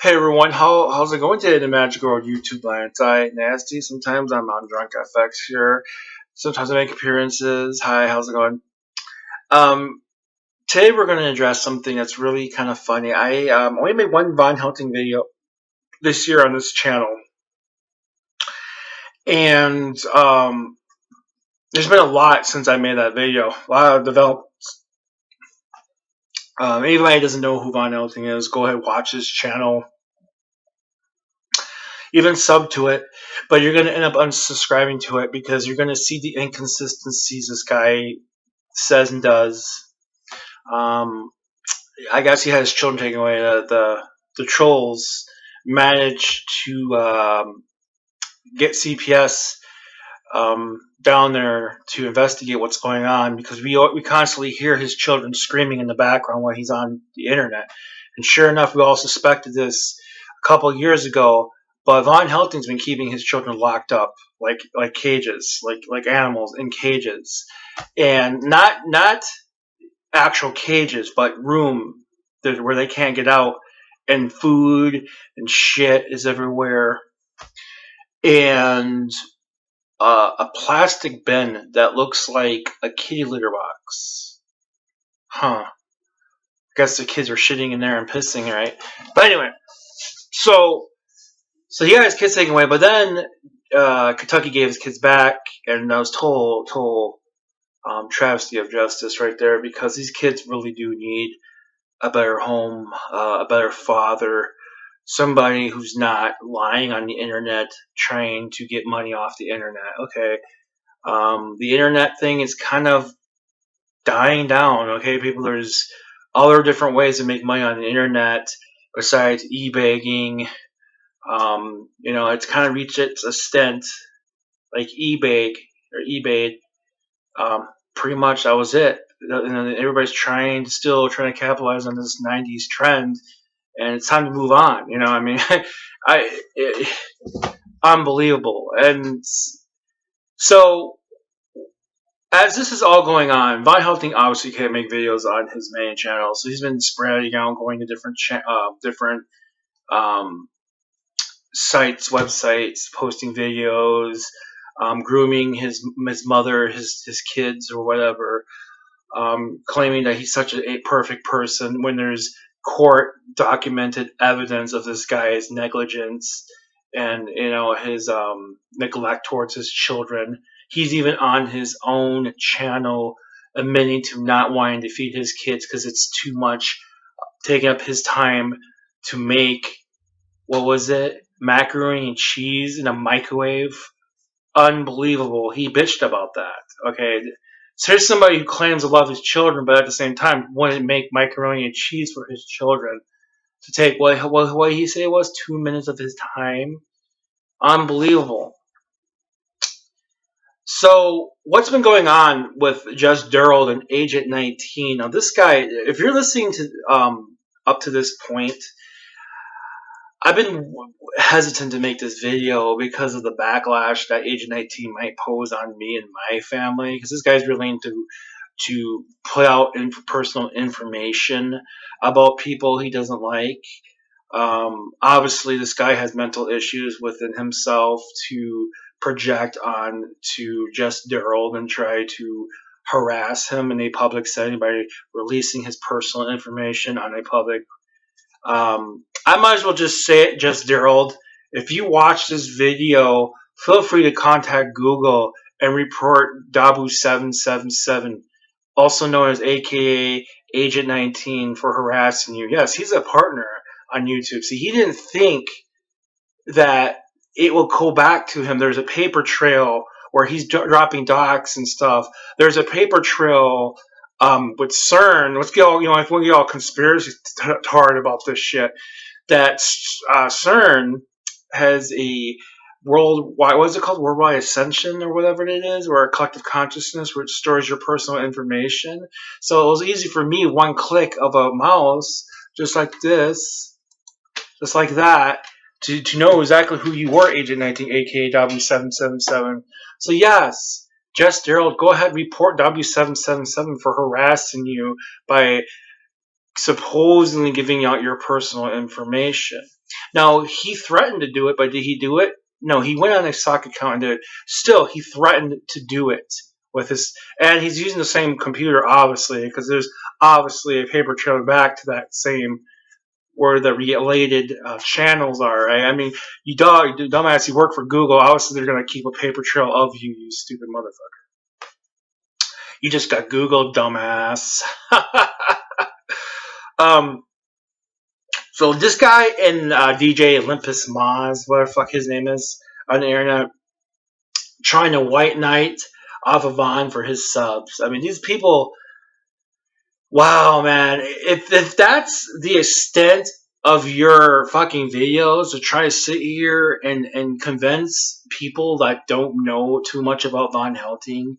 Hey everyone, how's it going today in the Magic World YouTube land? It's Nasty. Sometimes I'm on Drunkfx here. Sometimes I make appearances. Hi, how's it going? Um, Today we're going to address something that's really kind of funny. I only made one Von Hunting video this year on this channel, and there's been a lot since I made that video. A lot of developments. Anybody who doesn't know who Von Hunting is, go ahead and watch his channel. Even sub to it, but you're going to end up unsubscribing to it because you're going to see the inconsistencies this guy says and does. I guess he had his children taken away. The trolls managed to get CPS down there to investigate what's going on because we constantly hear his children screaming in the background while he's on the internet. And sure enough, we all suspected this a couple of years ago. But Von Helting's been keeping his children locked up like cages, like animals in cages, and not actual cages, but room where they can't get out, and food and shit is everywhere, and a plastic bin that looks like a kitty litter box. Huh. I guess the kids are shitting in there and pissing, right? But anyway, so he got his kids taken away, but then Kentucky gave his kids back, and that was total travesty of justice right there because these kids really do need a better home, a better father, somebody who's not lying on the internet trying to get money off the internet. Okay, the internet thing is kind of dying down. Okay, people, there's other different ways to make money on the internet besides e-bagging. It's kind of reached its extent, like eBay. Pretty much that was it. Everybody's still trying to capitalize on this '90s trend, and it's time to move on. I mean, unbelievable. And so, as this is all going on, Von Helting obviously can't make videos on his main channel, so he's been spreading out, going to different sites, websites, posting videos, grooming his mother, his kids, or whatever, claiming that he's such a perfect person when there's court documented evidence of this guy's negligence and his neglect towards his children. He's even on his own channel admitting to not wanting to feed his kids because it's too much, taking up his time to make, what was it, macaroni and cheese in a microwave. Unbelievable. He bitched about that. Okay, so here's somebody who claims to love his children, but at the same time wouldn't make macaroni and cheese for his children to take what he said was 2 minutes of his time. Unbelievable. So what's been going on with Just Daryl and Agent 19? Now this guy, if you're listening to up to this point, I've been hesitant to make this video because of the backlash that Agent 19 might pose on me and my family, because this guy's really into to put out personal information about people he doesn't like. Obviously, this guy has mental issues within himself to project on to Just Daryl and try to harass him in a public setting by releasing his personal information on a public. I might as well just say it, Just Daryl. If you watch this video, feel free to contact Google and report Dabu777, also known as AKA Agent 19, for harassing you. Yes, he's a partner on YouTube. See, he didn't think that it will go back to him. There's a paper trail where he's dropping docs and stuff. There's a paper trail with CERN. Let's get all, if we get all conspiracy hard about this shit, that CERN has a worldwide, what is it called? Worldwide ascension or whatever it is, or a collective consciousness which stores your personal information. So it was easy for me, one click of a mouse, just like this, just like that, to know exactly who you were, Agent 19, aka W777. So yes, Just Daryl, go ahead and report W777 for harassing you by supposedly giving out your personal information. Now, he threatened to do it, but did he do it? No, he went on his sock account and did it. Still, he threatened to do it with his, and he's using the same computer, obviously, because there's obviously a paper trail back to that same where the related channels are. Right? I mean, you dumbass, you work for Google. Obviously, they're gonna keep a paper trail of you, you stupid motherfucker. You just got Google, dumbass. um, So this guy and DJ Olympus Maz, whatever the fuck his name is, on the internet, trying to white knight off of Vaughn for his subs. I mean, these people, wow, man. If that's the extent of your fucking videos to try to sit here and convince people that don't know too much about Von Helting,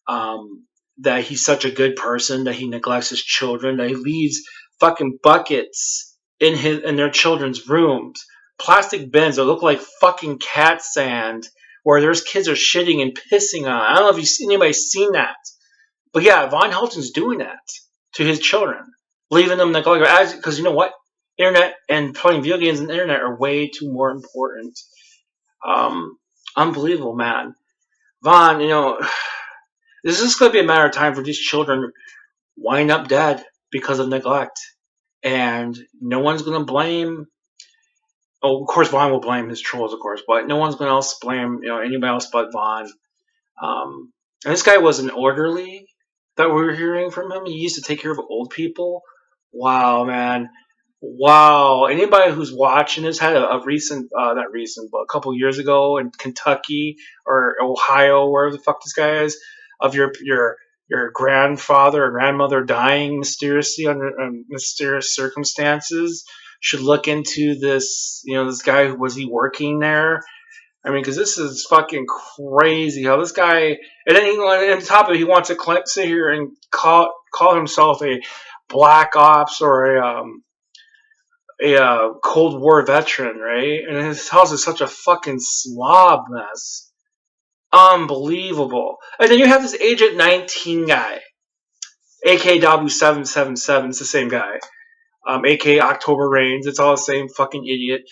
that he's such a good person, that he neglects his children, that he leaves fucking buckets in their children's rooms, plastic bins that look like fucking cat sand, where there's kids are shitting and pissing on. I don't know if anybody's seen that, but yeah, Von Helton's doing that to his children, leaving them neglected. Because you know what, internet and playing video games on the internet are way too more important. Um, Unbelievable, man. Von, this is going to be a matter of time for these children wind up dead because of neglect. And no one's going to blame. Oh, of course, Vaughn will blame his trolls, of course, but no one's going to else blame anybody else but Vaughn. And this guy was an orderly that we were hearing from him. He used to take care of old people. Wow, man. Wow. Anybody who's watching this had a recent, not recent, but a couple years ago in Kentucky or Ohio, wherever the fuck this guy is, of your grandfather or grandmother dying mysteriously under mysterious circumstances should look into this. This guy, was he working there? I mean, because this is fucking crazy how this guy, and then on top of it, he wants to sit here and call himself a black ops or a Cold War veteran, right? And his house is such a fucking slob mess. Unbelievable. And then you have this Agent 19 guy, AKW777. It's the same guy. AK October Reigns. It's all the same fucking idiot.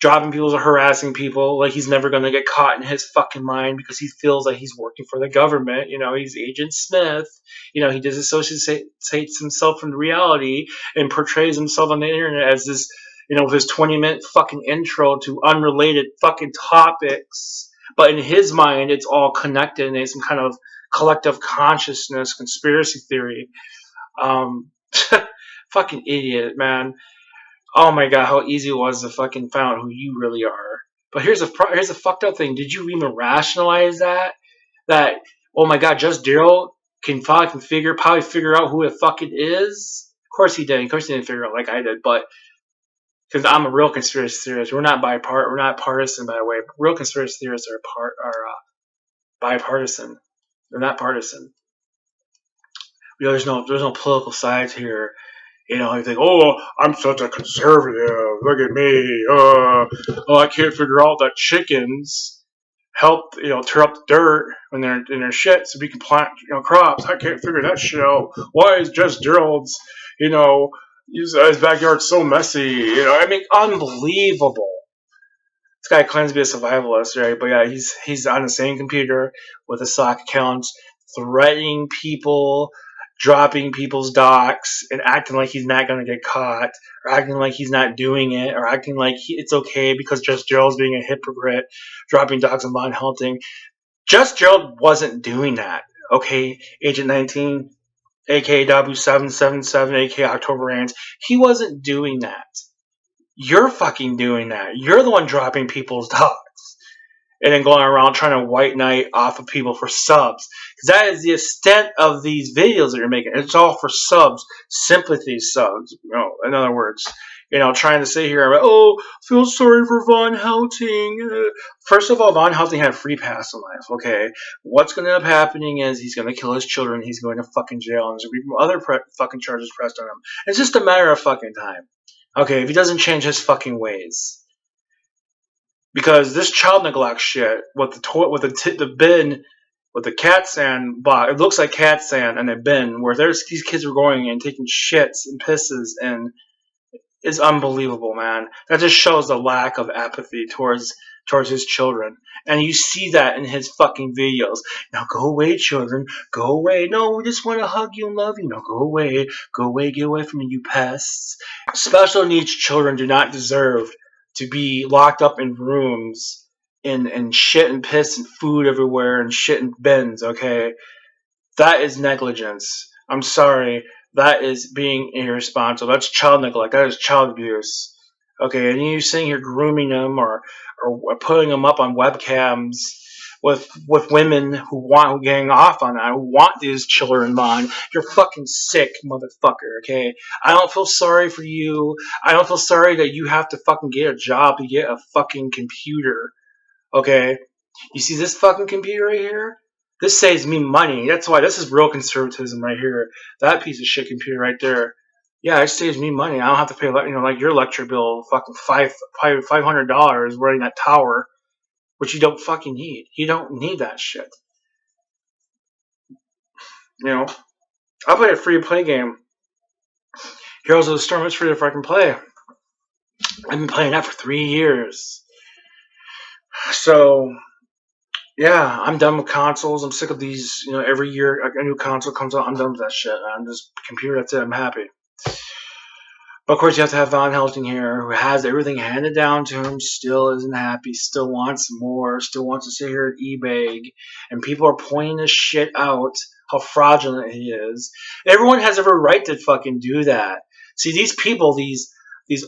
Dropping people, harassing people, like he's never going to get caught in his fucking mind because he feels like he's working for the government. He's Agent Smith. He disassociates himself from reality and portrays himself on the internet as this, with his 20-minute fucking intro to unrelated fucking topics. But in his mind, it's all connected and it's some kind of collective consciousness conspiracy theory. Fucking idiot, man. Oh my god, how easy it was to fucking find out who you really are. But here's a fucked up thing. Did you even rationalize that? That, oh my god, Just Daryl can probably figure out who the fuck it is? Of course he did. Of course he didn't figure out like I did, but because I'm a real conspiracy theorist. We're not partisan, by the way. Real conspiracy theorists are bipartisan. They're not partisan. There's no political sides here. You think, oh, I'm such a conservative. Look at me. I can't figure out that chickens help, tear up the dirt when they're in their shit so we can plant, crops. I can't figure that shit out. Why is Just Gerald's, his backyard so messy? I mean, unbelievable. This guy claims to be a survivalist, right? But yeah, he's on the same computer with a sock account, threatening people, dropping people's docs, and acting like he's not going to get caught, or acting like he's not doing it, or acting like it's okay because Just Gerald's being a hypocrite, dropping docs on Von Helting. Just Gerald wasn't doing that, okay? Agent 19, aka W777, aka October Reigns, he wasn't doing that. You're fucking doing that. You're the one dropping people's docs and then going around trying to white knight off of people for subs. Because that is the extent of these videos that you're making. It's all for subs, sympathy subs. In other words, trying to sit here and, oh, feel sorry for Von Helting. First of all, Von Helting had a free pass in life, okay? What's going to end up happening is he's going to kill his children, he's going to fucking jail, and there's going to be other fucking charges pressed on him. It's just a matter of fucking time. Okay, if he doesn't change his fucking ways. Because this child neglect shit with the bin with the cat sand box, it looks like cat sand in a bin where these kids were going and taking shits and pisses and is unbelievable, man. That just shows the lack of apathy towards his children. And you see that in his fucking videos. Now go away, children. Go away. No, we just want to hug you and love you. No, go away. Go away. Get away from me, you pests. Special needs children do not deserve to be locked up in rooms and shit and piss and food everywhere and shit in bins, okay? That is negligence. I'm sorry. That is being irresponsible. That's child neglect. That is child abuse. Okay, and you sitting here grooming them or putting them up on webcams with women who getting off on that, who want these children on. You're fucking sick, motherfucker. Okay, I don't feel sorry for you. I don't feel sorry that you have to fucking get a job to get a fucking computer. Okay, you see this fucking computer right here? This saves me money. That's why this is real conservatism right here. That piece of shit computer right there. Yeah, it saves me money. I don't have to pay, like your electric bill, fucking $500 running that tower, which you don't fucking need. You don't need that shit. You know, I play a free to play game. Heroes of the Storm is free to fucking play. I've been playing that for 3 years. So yeah, I'm done with consoles. I'm sick of these. Every year a new console comes out. I'm done with that shit. I'm just computer. That's it. I'm happy. But of course, you have to have Van Helsing here, who has everything handed down to him, still isn't happy, still wants more, still wants to sit here at eBay, and people are pointing this shit out, how fraudulent he is. Everyone has every right to fucking do that. See, these people, these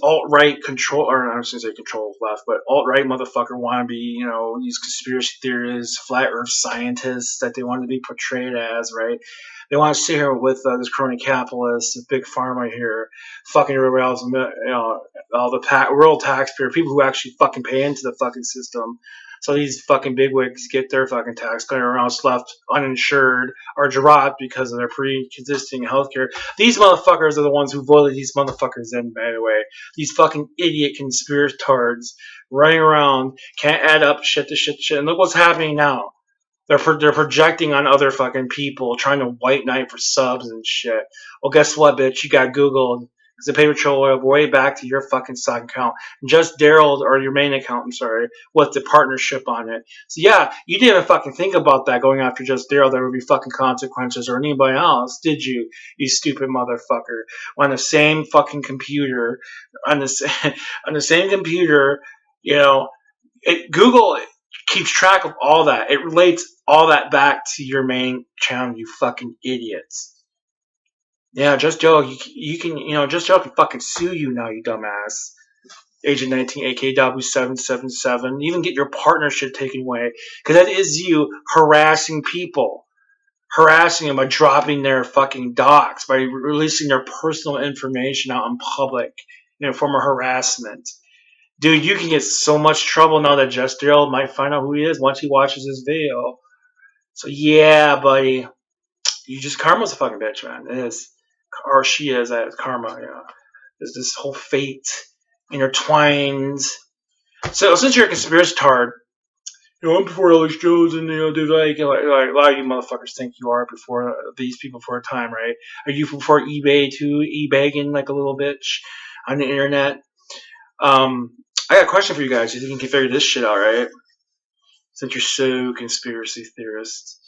alt-right control, or I was going to say control left, but alt-right motherfucker wannabe, these conspiracy theorists, flat earth scientists that they want to be portrayed as, right? They want to sit here with this crony capitalist, this big pharma here, fucking everybody else, all the rural taxpayer, people who actually fucking pay into the fucking system. So these fucking bigwigs get their fucking taxpayer amounts left uninsured or dropped because of their pre-existing healthcare. These motherfuckers are the ones who voted these motherfuckers in, by the way. These fucking idiot conspiratards running around, can't add up shit to shit to shit. And look what's happening now. They're projecting on other fucking people, trying to white knight for subs and shit. Well, guess what, bitch? You got Googled. Because the paper trail went way back to your fucking stock account. Just Daryl, or your main account, I'm sorry, with the partnership on it. So yeah, you didn't fucking think about that going after just Daryl. There would be fucking consequences or anybody else, did you? You stupid motherfucker. On the same fucking computer, on the, on the same computer, Google keeps track of all that. It relates all that back to your main channel, you fucking idiots. Yeah, Just Joe, you can, Just Joe can fucking sue you now, you dumbass. Agent19, aka W777. Even get your partnership taken away. Because that is you harassing people. Harassing them by dropping their fucking docs, by releasing their personal information out in public in a form of harassment. Dude, you can get so much trouble now that Just Daryl might find out who he is once he watches this video. So yeah, buddy. Karma's a fucking bitch, man. It is. Or she is, Karma, There's this whole fate intertwined. So since you're a conspiracy tard, I'm before Alex Jones and dude, like a lot of you motherfuckers think you are before these people for a time, right? Are you before eBay too? eBagging like a little bitch on the internet? I got a question for you guys. You think you can figure this shit out, right? Since you're so conspiracy theorists.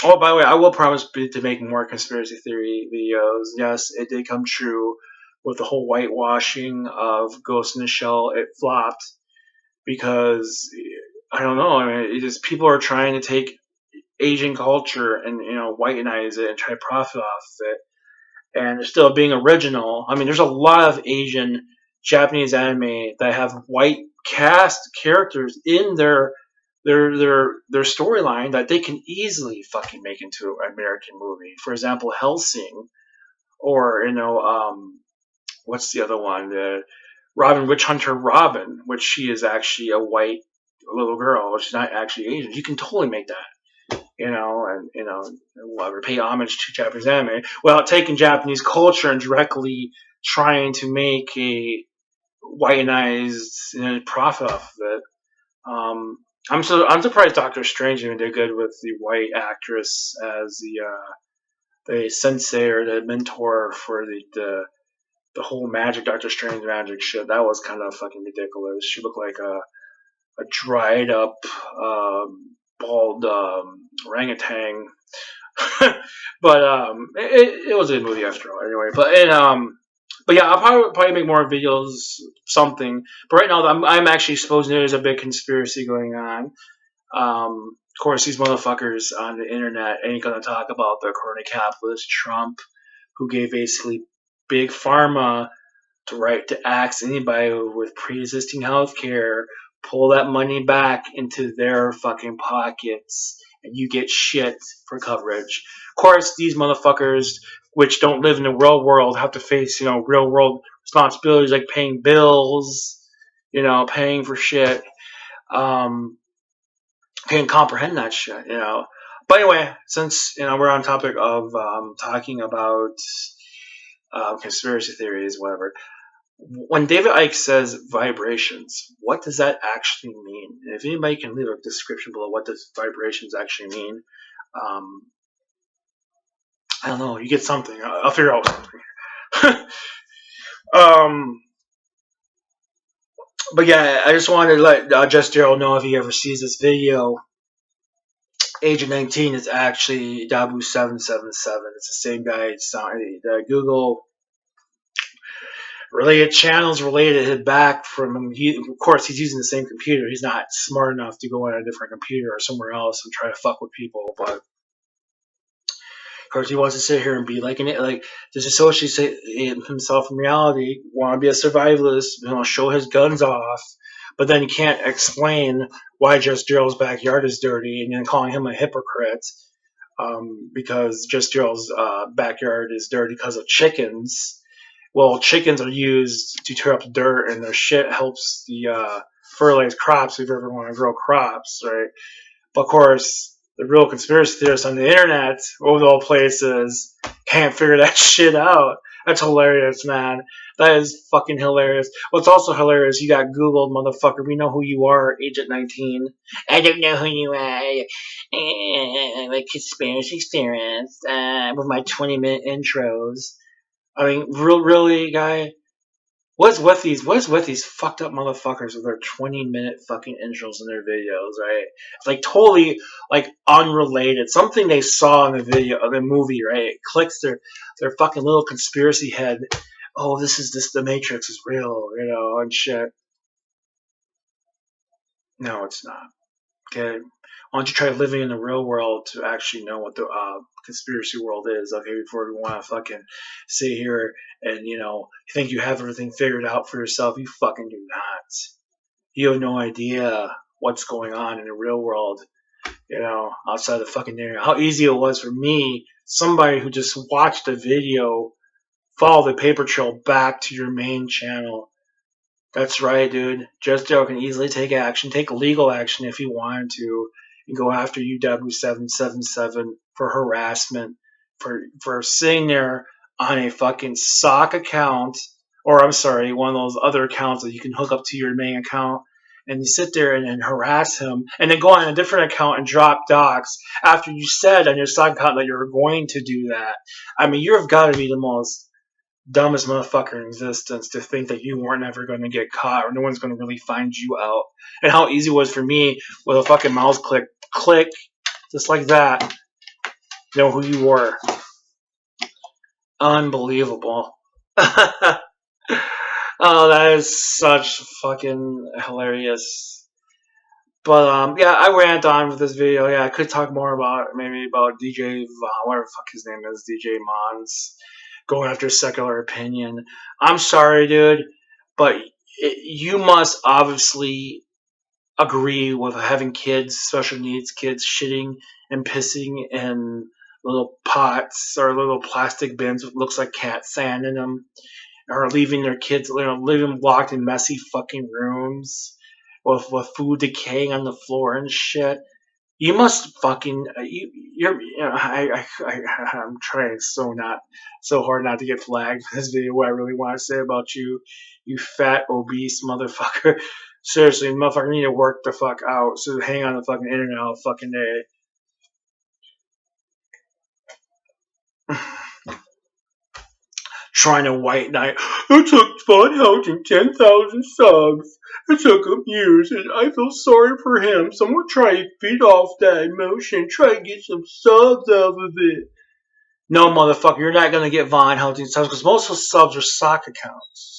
Oh, by the way, I will promise to make more conspiracy theory videos. Yes, it did come true with the whole whitewashing of Ghost in the Shell. It flopped because I don't know. I mean, it just people are trying to take Asian culture and whitenize it and try to profit off of it. And they're still being original. I mean, there's a lot of Asian Japanese anime that have white cast characters in their storyline that they can easily fucking make into an American movie. For example, Hellsing, or what's the other one? The Robin Witch Hunter Robin, which she is actually a white little girl. She's not actually Asian. You can totally make that. Whatever, pay homage to Japanese anime without taking Japanese culture and directly trying to make a whitenized profit off of it. I'm surprised Doctor Strange even did good with the white actress as the sensei or the mentor for the the whole magic, Doctor Strange magic shit. That was kind of fucking ridiculous. She looked like a dried up, bald orangutan. But it was a good movie after all. Anyway, but yeah, I'll probably make more videos, something. But right now, I'm actually supposing there's a big conspiracy going on. Of course, these motherfuckers on the internet ain't gonna talk about the crony capitalist Trump, who gave basically big pharma the right to ask anybody with pre-existing health care, pull that money back into their fucking pockets, and you get shit for coverage. Of course, these motherfuckers, which don't live in the real world, have to face, real world responsibilities like paying bills, paying for shit. Can't comprehend that shit. But anyway, since we're on topic of talking about conspiracy theories, whatever. When David Icke says vibrations, what does that actually mean? And if anybody can leave a description below what does vibrations actually mean, um, I don't know. You get something. I'll figure out something. um, but yeah, I just wanted to let Just Daryl know if he ever sees this video. Agent 19 is actually Dabu777. It's the same guy. It's the Google related channels related him back from him. Of course, he's using the same computer. He's not smart enough to go on a different computer or somewhere else and try to fuck with people. But of course, he wants to sit here and be like disassociate himself from reality. Want to be a survivalist? Show his guns off. But then you can't explain why Just Daryl's backyard is dirty, and then calling him a hypocrite because Just Daryl's backyard is dirty because of chickens. Well, chickens are used to tear up the dirt, and their shit helps the fertilize crops if you ever want to grow crops, right? But of course, the real conspiracy theorists on the internet, over all places, can't figure that shit out. That's hilarious, man. That is fucking hilarious. What's also hilarious, you got Googled, motherfucker. We know who you are, Agent 19. I don't know who you are. Like conspiracy theorists with my 20-minute intros. I mean, really, guy? What's with these fucked up motherfuckers with their 20-minute fucking intros in their videos, right? It's like totally like unrelated. Something they saw in the video of the movie, right? It clicks their fucking little conspiracy head. Oh, the Matrix is real, and shit. No, it's not. Okay, why don't you try living in the real world to actually know what the conspiracy world is? Okay, before we want to fucking sit here and think you have everything figured out for yourself, you fucking do not. You have no idea what's going on in the real world. Outside the fucking internet. How easy it was for me, somebody who just watched a video, follow the paper trail back to your main channel. That's right, dude. Just Joe can easily take action, take legal action if he wanted to, and go after UW777 for harassment, for sitting there on a fucking sock account, or I'm sorry, one of those other accounts that you can hook up to your main account, and you sit there and harass him, and then go on a different account and drop docs after you said on your sock account that you're going to do that. I mean, you've got to be the most dumbest motherfucker in existence to think that you weren't ever going to get caught or no one's going to really find you out. And how easy it was for me with a fucking mouse click, just like that, know who you were. Unbelievable. Oh, that is such fucking hilarious. But yeah, I rant on with this video. Yeah, I could talk more about DJ whatever the fuck his name is, DJ Mons, going after secular opinion. I'm sorry, dude, but you must obviously agree with having kids, special needs kids, shitting and pissing in little pots or little plastic bins with looks like cat sand in them, or leaving their kids, leaving them locked in messy fucking rooms with food decaying on the floor and shit. You must fucking I'm trying so hard not to get flagged for this video. What I really want to say about you, you fat obese motherfucker. Seriously, motherfucker, need to work the fuck out. So hang on the fucking internet all fucking day. trying to white knight. It took Von Helton 10,000 subs. It took him years, and I feel sorry for him. Someone try to feed off that emotion. Try to get some subs out of it. No, motherfucker, you're not gonna get Von Helton subs because most of the subs are sock accounts.